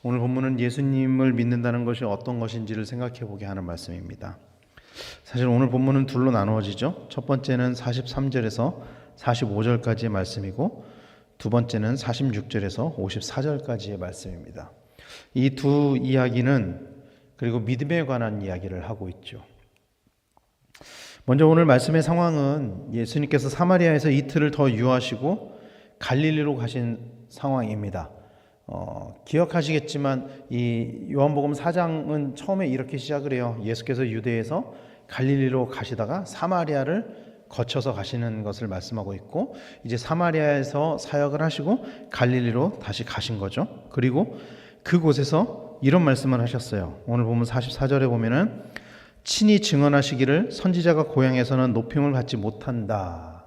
오늘 본문은 예수님을 믿는다는 것이 어떤 것인지를 생각해 보게 하는 말씀입니다. 사실 오늘 본문은 둘로 나누어지죠. 첫 번째는 43절에서 45절까지의 말씀이고 두 번째는 46절에서 54절까지의 말씀입니다. 이 두 이야기는 그리고 믿음에 관한 이야기를 하고 있죠. 먼저 오늘 말씀의 상황은 예수님께서 사마리아에서 이틀을 더 유하시고 갈릴리로 가신 상황입니다. 기억하시겠지만 이 요한복음 4장은 처음에 이렇게 시작을 해요. 예수께서 유대에서 갈릴리로 가시다가 사마리아를 거쳐서 가시는 것을 말씀하고 있고, 이제 사마리아에서 사역을 하시고 갈릴리로 다시 가신 거죠. 그리고 그곳에서 이런 말씀을 하셨어요. 오늘 보면 44절에 보면은 친히 증언하시기를 선지자가 고향에서는 높임을 받지 못한다.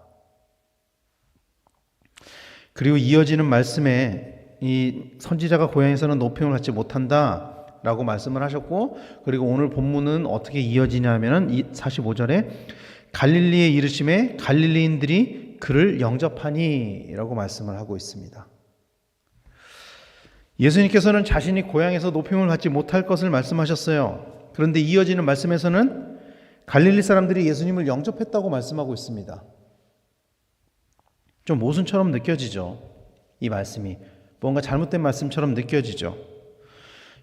그리고 이어지는 말씀에 이 선지자가 고향에서는 높임을 받지 못한다 라고 말씀을 하셨고, 그리고 오늘 본문은 어떻게 이어지냐면은 45절에 갈릴리에 이르심에 갈릴리인들이 그를 영접하니 라고 말씀을 하고 있습니다. 예수님께서는 자신이 고향에서 높임을 받지 못할 것을 말씀하셨어요. 그런데 이어지는 말씀에서는 갈릴리 사람들이 예수님을 영접했다고 말씀하고 있습니다. 좀 모순처럼 느껴지죠. 이 말씀이 뭔가 잘못된 말씀처럼 느껴지죠.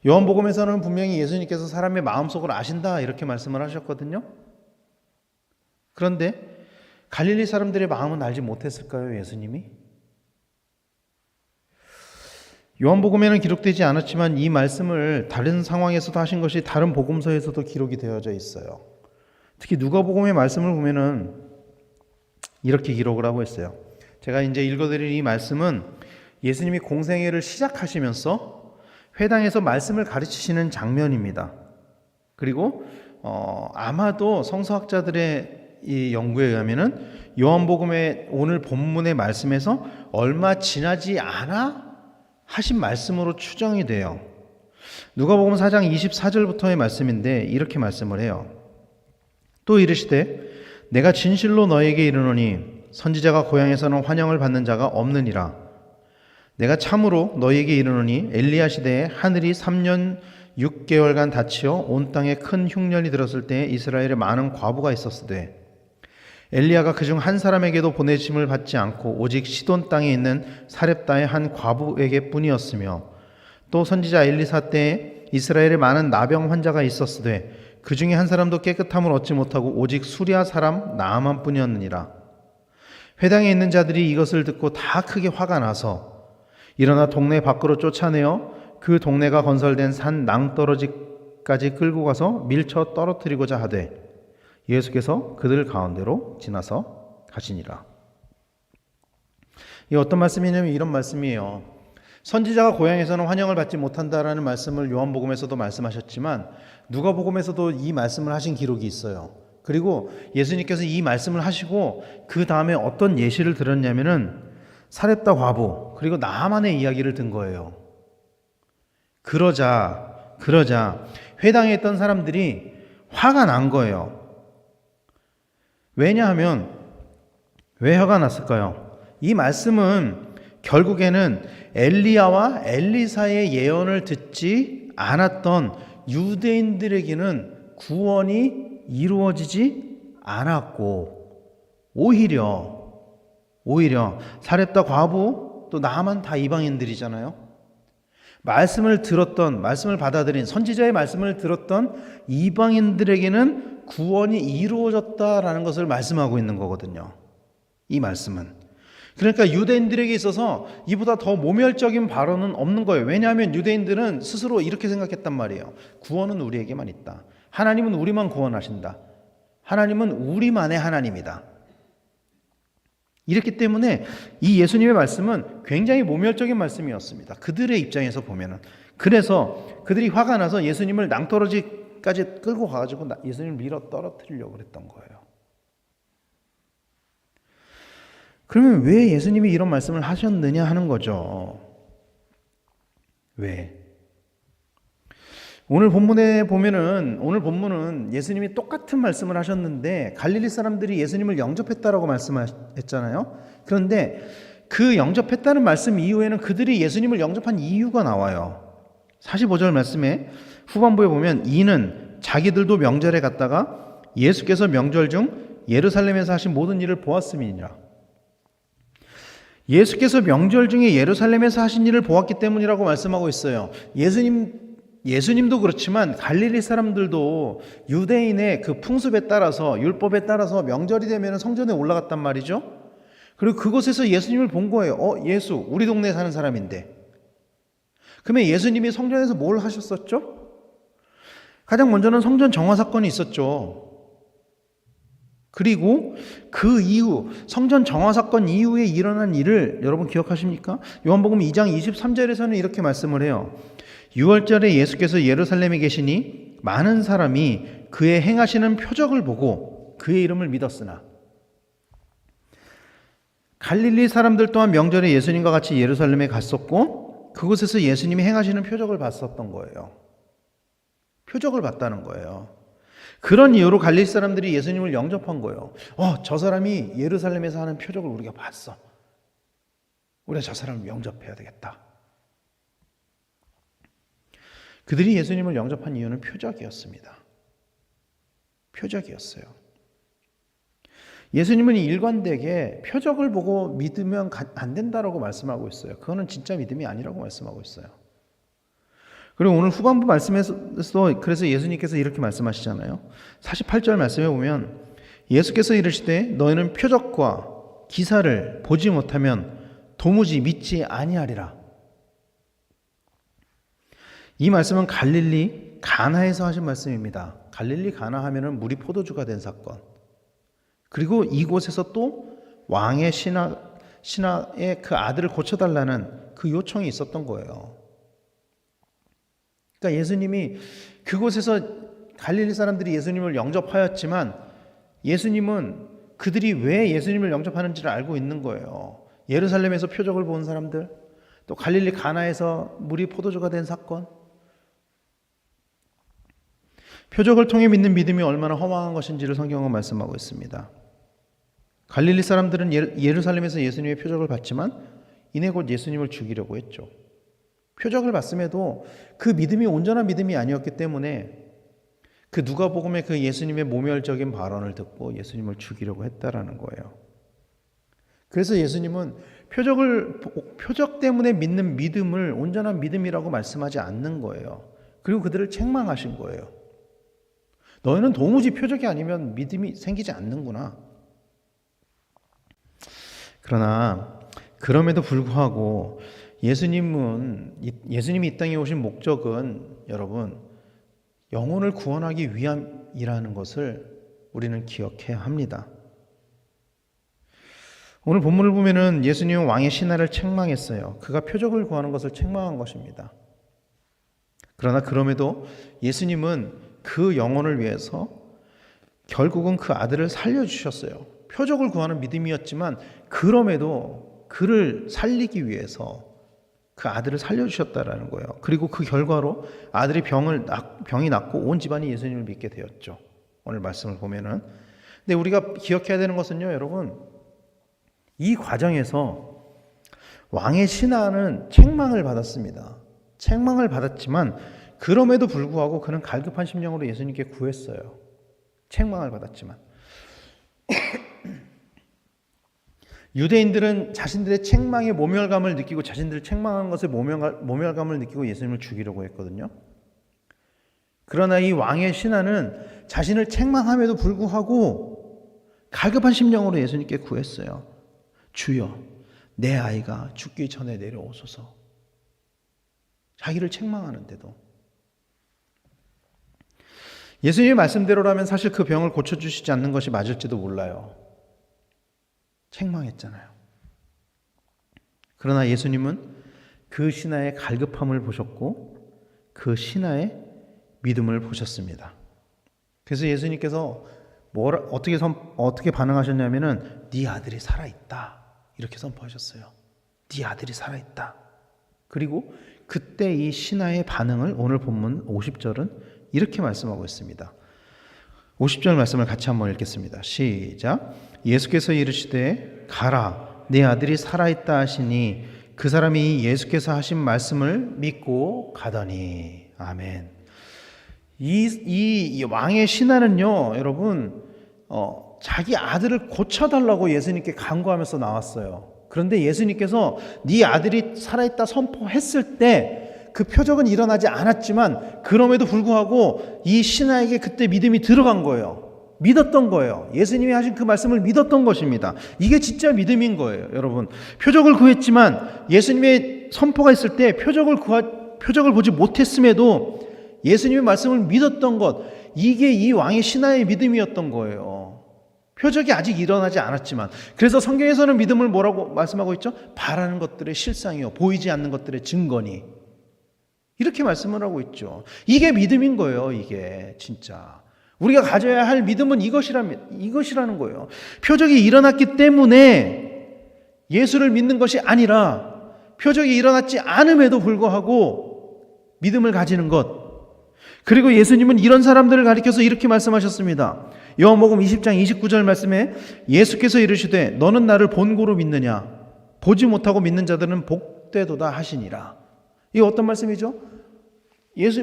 요한복음에서는 분명히 예수님께서 사람의 마음속을 아신다 이렇게 말씀을 하셨거든요. 그런데 갈릴리 사람들의 마음은 알지 못했을까요, 예수님이? 요한복음에는 기록되지 않았지만 이 말씀을 다른 상황에서도 하신 것이 다른 복음서에서도 기록이 되어져 있어요. 특히 누가복음의 말씀을 보면은 이렇게 기록을 하고 있어요. 제가 이제 읽어드릴 이 말씀은 예수님이 공생애를 시작하시면서 회당에서 말씀을 가르치시는 장면입니다. 그리고 아마도 성서학자들의 이 연구에 의하면은 요한복음의 오늘 본문의 말씀에서 얼마 지나지 않아 하신 말씀으로 추정이 돼요. 누가복음 4장 24절부터의 말씀인데 이렇게 말씀을 해요. 또 이르시되 내가 진실로 너에게 이르노니 선지자가 고향에서는 환영을 받는 자가 없느니라. 내가 참으로 너에게 이르노니 엘리야 시대에 하늘이 3년 6개월간 닫히어 온 땅에 큰 흉년이 들었을 때에 이스라엘에 많은 과부가 있었으되 엘리야가 그중 한 사람에게도 보내심을 받지 않고 오직 시돈 땅에 있는 사렙다의 한 과부에게 뿐이었으며 또 선지자 엘리사 때에 이스라엘에 많은 나병 환자가 있었으되 그 중에 한 사람도 깨끗함을 얻지 못하고 오직 수리아 사람 나아만 뿐이었느니라. 회당에 있는 자들이 이것을 듣고 다 크게 화가 나서 일어나 동네 밖으로 쫓아내어 그 동네가 건설된 산 낭떠러지까지 끌고 가서 밀쳐 떨어뜨리고자 하되 예수께서 그들 가운데로 지나서 가시니라. 이 어떤 말씀이냐면 이런 말씀이에요. 선지자가 고향에서는 환영을 받지 못한다라는 말씀을 요한복음에서도 말씀하셨지만 누가복음에서도 이 말씀을 하신 기록이 있어요. 그리고 예수님께서 이 말씀을 하시고 그 다음에 어떤 예시를 들었냐면은 사렙다 과부 그리고 나아만의 이야기를 든 거예요. 그러자 회당에 있던 사람들이 화가 난 거예요. 왜냐하면 왜 화가 났을까요? 이 말씀은 결국에는 엘리야와 엘리사의 예언을 듣지 않았던 유대인들에게는 구원이 이루어지지 않았고 오히려 사렙다 과부 또 나아만 다 이방인들이잖아요. 말씀을 받아들인 선지자의 말씀을 들었던 이방인들에게는 구원이 이루어졌다라는 것을 말씀하고 있는 거거든요. 이 말씀은. 그러니까 유대인들에게 있어서 이보다 더 모멸적인 발언은 없는 거예요. 왜냐하면 유대인들은 스스로 이렇게 생각했단 말이에요. 구원은 우리에게만 있다. 하나님은 우리만 구원하신다. 하나님은 우리만의 하나님이다. 이렇기 때문에 이 예수님의 말씀은 굉장히 모멸적인 말씀이었습니다. 그들의 입장에서 보면은. 그래서 그들이 화가 나서 예수님을 낭떠러지까지 끌고 가가지고 예수님을 밀어 떨어뜨리려고 그랬던 거예요. 그러면 왜 예수님이 이런 말씀을 하셨느냐 하는 거죠. 왜? 오늘 본문은 예수님이 똑같은 말씀을 하셨는데 갈릴리 사람들이 예수님을 영접했다라고 말씀했잖아요. 그런데 그 영접했다는 말씀 이후에는 그들이 예수님을 영접한 이유가 나와요. 45절 말씀에 후반부에 보면 이는 자기들도 명절에 갔다가 예수께서 명절 중 예루살렘에서 하신 모든 일을 보았음이니라. 예수께서 명절 중에 예루살렘에서 하신 일을 보았기 때문이라고 말씀하고 있어요. 예수님도 그렇지만 갈릴리 사람들도 유대인의 그 풍습에 따라서 율법에 따라서 명절이 되면 성전에 올라갔단 말이죠. 그리고 그곳에서 예수님을 본 거예요. 예수, 우리 동네에 사는 사람인데. 그러면 예수님이 성전에서 뭘 하셨었죠? 가장 먼저는 성전 정화 사건이 있었죠. 그리고 그 이후 성전 정화 사건 이후에 일어난 일을 여러분 기억하십니까? 요한복음 2장 23절에서는 이렇게 말씀을 해요. 6월절에 예수께서 예루살렘에 계시니 많은 사람이 그의 행하시는 표적을 보고 그의 이름을 믿었으나. 갈릴리 사람들 또한 명절에 예수님과 같이 예루살렘에 갔었고 그곳에서 예수님이 행하시는 표적을 봤었던 거예요. 표적을 봤다는 거예요. 그런 이유로 갈릴리 사람들이 예수님을 영접한 거예요. 저 사람이 예루살렘에서 하는 표적을 우리가 봤어. 우리가 저 사람을 영접해야 되겠다. 그들이 예수님을 영접한 이유는 표적이었습니다. 표적이었어요. 예수님은 일관되게 표적을 보고 믿으면 안 된다라고 말씀하고 있어요. 그거는 진짜 믿음이 아니라고 말씀하고 있어요. 그리고 오늘 후반부 말씀에서 그래서 예수님께서 이렇게 말씀하시잖아요. 48절 말씀에 보면 예수께서 이르시되 너희는 표적과 기사를 보지 못하면 도무지 믿지 아니하리라. 이 말씀은 갈릴리 가나에서 하신 말씀입니다. 갈릴리 가나 하면은 물이 포도주가 된 사건. 그리고 이곳에서 또 왕의 신하의 그 아들을 고쳐달라는 그 요청이 있었던 거예요. 그러니까 예수님이 그곳에서 갈릴리 사람들이 예수님을 영접하였지만 예수님은 그들이 왜 예수님을 영접하는지를 알고 있는 거예요. 예루살렘에서 표적을 본 사람들, 또 갈릴리 가나에서 물이 포도주가 된 사건. 표적을 통해 믿는 믿음이 얼마나 허망한 것인지를 성경은 말씀하고 있습니다. 갈릴리 사람들은 예루살렘에서 예수님의 표적을 봤지만 이내 곧 예수님을 죽이려고 했죠. 표적을 봤음에도 그 믿음이 온전한 믿음이 아니었기 때문에 그 누가복음의 그 예수님의 모멸적인 발언을 듣고 예수님을 죽이려고 했다라는 거예요. 그래서 예수님은 표적 때문에 믿는 믿음을 온전한 믿음이라고 말씀하지 않는 거예요. 그리고 그들을 책망하신 거예요. 너희는 도무지 표적이 아니면 믿음이 생기지 않는구나. 그러나 그럼에도 불구하고 예수님이 이 땅에 오신 목적은 여러분 영혼을 구원하기 위함이라는 것을 우리는 기억해야 합니다. 오늘 본문을 보면은 예수님은 왕의 신하를 책망했어요. 그가 표적을 구하는 것을 책망한 것입니다. 그러나 그럼에도 예수님은 그 영혼을 위해서 결국은 그 아들을 살려주셨어요. 표적을 구하는 믿음이었지만 그럼에도 그를 살리기 위해서 그 아들을 살려주셨다라는 거예요. 그리고 그 결과로 아들이 병이 낫고 온 집안이 예수님을 믿게 되었죠. 오늘 말씀을 보면은. 근데 우리가 기억해야 되는 것은요, 여러분, 이 과정에서 왕의 신하는 책망을 받았습니다. 책망을 받았지만 그럼에도 불구하고 그는 갈급한 심령으로 예수님께 구했어요. 책망을 받았지만. 유대인들은 자신들의 책망에 모멸감을 느끼고 자신들을 책망한 것에 모멸감을 느끼고 예수님을 죽이려고 했거든요. 그러나 이 왕의 신하는 자신을 책망함에도 불구하고 갈급한 심령으로 예수님께 구했어요. 주여, 내 아이가 죽기 전에 내려오소서. 자기를 책망하는데도. 예수님의 말씀대로라면 사실 그 병을 고쳐주시지 않는 것이 맞을지도 몰라요. 책망했잖아요. 그러나 예수님은 그 신하의 갈급함을 보셨고 그 신하의 믿음을 보셨습니다. 그래서 예수님께서 어떻게 반응하셨냐면은 네 아들이 살아있다 이렇게 선포하셨어요. 네 아들이 살아있다. 그리고 그때 이 신하의 반응을 오늘 본문 50절은 이렇게 말씀하고 있습니다. 50절 말씀을 같이 한번 읽겠습니다. 시작. 예수께서 이르시되 가라 내 아들이 살아있다 하시니 그 사람이 예수께서 하신 말씀을 믿고 가더니. 아멘. 이 왕의 신하는요, 여러분, 자기 아들을 고쳐달라고 예수님께 간구하면서 나왔어요. 그런데 예수님께서 네 아들이 살아있다 선포했을 때 그 표적은 일어나지 않았지만 그럼에도 불구하고 이 신하에게 그때 믿음이 들어간 거예요. 믿었던 거예요. 예수님이 하신 그 말씀을 믿었던 것입니다. 이게 진짜 믿음인 거예요, 여러분. 표적을 구했지만 예수님의 선포가 있을 때 표적을 보지 못했음에도 예수님의 말씀을 믿었던 것, 이게 이 왕의 신하의 믿음이었던 거예요. 표적이 아직 일어나지 않았지만. 그래서 성경에서는 믿음을 뭐라고 말씀하고 있죠? 바라는 것들의 실상이요, 보이지 않는 것들의 증거니. 이렇게 말씀을 하고 있죠. 이게 믿음인 거예요. 이게 진짜 우리가 가져야 할 믿음은 이것이라는 거예요. 표적이 일어났기 때문에 예수를 믿는 것이 아니라 표적이 일어났지 않음에도 불구하고 믿음을 가지는 것. 그리고 예수님은 이런 사람들을 가리켜서 이렇게 말씀하셨습니다. 요한복음 20장 29절 말씀에 예수께서 이르시되 너는 나를 본고로 믿느냐? 보지 못하고 믿는 자들은 복되도다 하시니라. 이게 어떤 말씀이죠?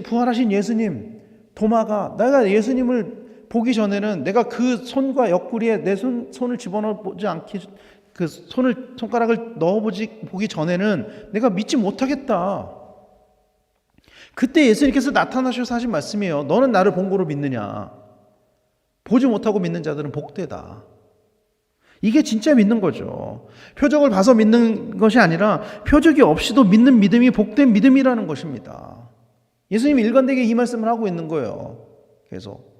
부활하신 예수님, 도마가 내가 예수님을 보기 전에는 내가 그 손과 옆구리에 내 손을 집어넣어 보지 않기, 그 손가락을 보기 전에는 내가 믿지 못하겠다. 그때 예수님께서 나타나셔서 하신 말씀이에요. 너는 나를 본고로 믿느냐? 보지 못하고 믿는 자들은 복되다. 이게 진짜 믿는 거죠. 표적을 봐서 믿는 것이 아니라 표적이 없이도 믿는 믿음이 복된 믿음이라는 것입니다. 예수님이 일관되게 이 말씀을 하고 있는 거예요. 계속.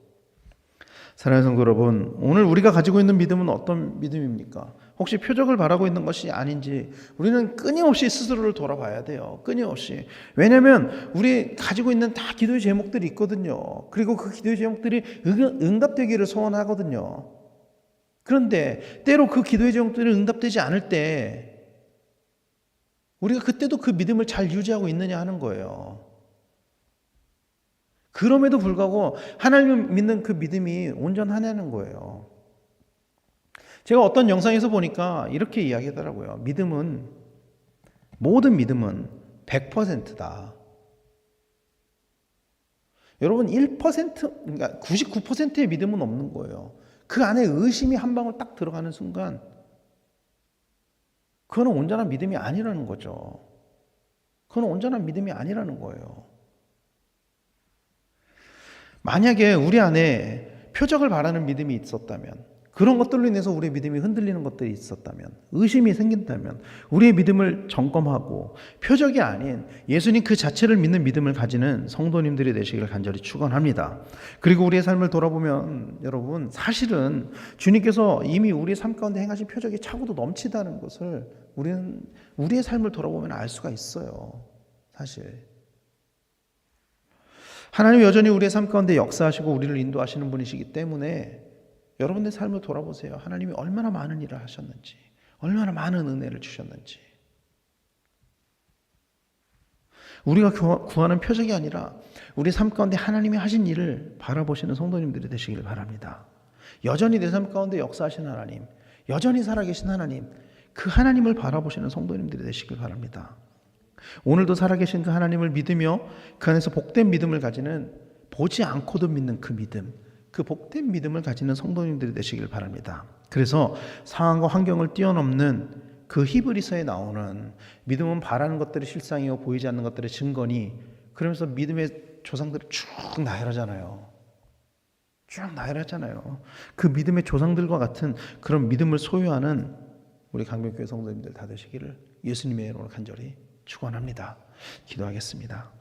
사랑하는 성도 여러분, 오늘 우리가 가지고 있는 믿음은 어떤 믿음입니까? 혹시 표적을 바라고 있는 것이 아닌지 우리는 끊임없이 스스로를 돌아봐야 돼요. 끊임없이. 왜냐하면 우리 가지고 있는 다 기도의 제목들이 있거든요. 그리고 그 기도의 제목들이 응답되기를 소원하거든요. 그런데 때로 그 기도의 제목들이 응답되지 않을 때 우리가 그때도 그 믿음을 잘 유지하고 있느냐 하는 거예요. 그럼에도 불구하고 하나님을 믿는 그 믿음이 온전하냐는 거예요. 제가 어떤 영상에서 보니까 이렇게 이야기하더라고요. 모든 믿음은 100%다. 여러분 1%, 그러니까 99%의 믿음은 없는 거예요. 그 안에 의심이 한 방울 딱 들어가는 순간 그거는 온전한 믿음이 아니라는 거죠. 그건 온전한 믿음이 아니라는 거예요. 만약에 우리 안에 표적을 바라는 믿음이 있었다면, 그런 것들로 인해서 우리의 믿음이 흔들리는 것들이 있었다면, 의심이 생긴다면 우리의 믿음을 점검하고 표적이 아닌 예수님 그 자체를 믿는 믿음을 가지는 성도님들이 되시기를 간절히 축원합니다. 그리고 우리의 삶을 돌아보면 여러분, 사실은 주님께서 이미 우리의 삶 가운데 행하신 표적이 차고도 넘치다는 것을 우리는 우리의 삶을 돌아보면 알 수가 있어요. 사실 하나님 여전히 우리의 삶 가운데 역사하시고 우리를 인도하시는 분이시기 때문에 여러분의 삶을 돌아보세요. 하나님이 얼마나 많은 일을 하셨는지, 얼마나 많은 은혜를 주셨는지. 우리가 구하는 표적이 아니라 우리 삶 가운데 하나님이 하신 일을 바라보시는 성도님들이 되시길 바랍니다. 여전히 내 삶 가운데 역사하신 하나님, 여전히 살아계신 하나님, 그 하나님을 바라보시는 성도님들이 되시길 바랍니다. 오늘도 살아계신 그 하나님을 믿으며 그 안에서 복된 믿음을 가지는, 보지 않고도 믿는 그 믿음, 그 복된 믿음을 가지는 성도님들이 되시길 바랍니다. 그래서 상황과 환경을 뛰어넘는 그 히브리서에 나오는 믿음은 바라는 것들이 실상이요 보이지 않는 것들의 증거니, 그러면서 믿음의 조상들을 쭉 나열하잖아요. 쭉 나열하잖아요. 그 믿음의 조상들과 같은 그런 믿음을 소유하는 우리 강변교회 성도님들 다 되시기를 예수님의 이름으로 간절히 축원합니다. 기도하겠습니다.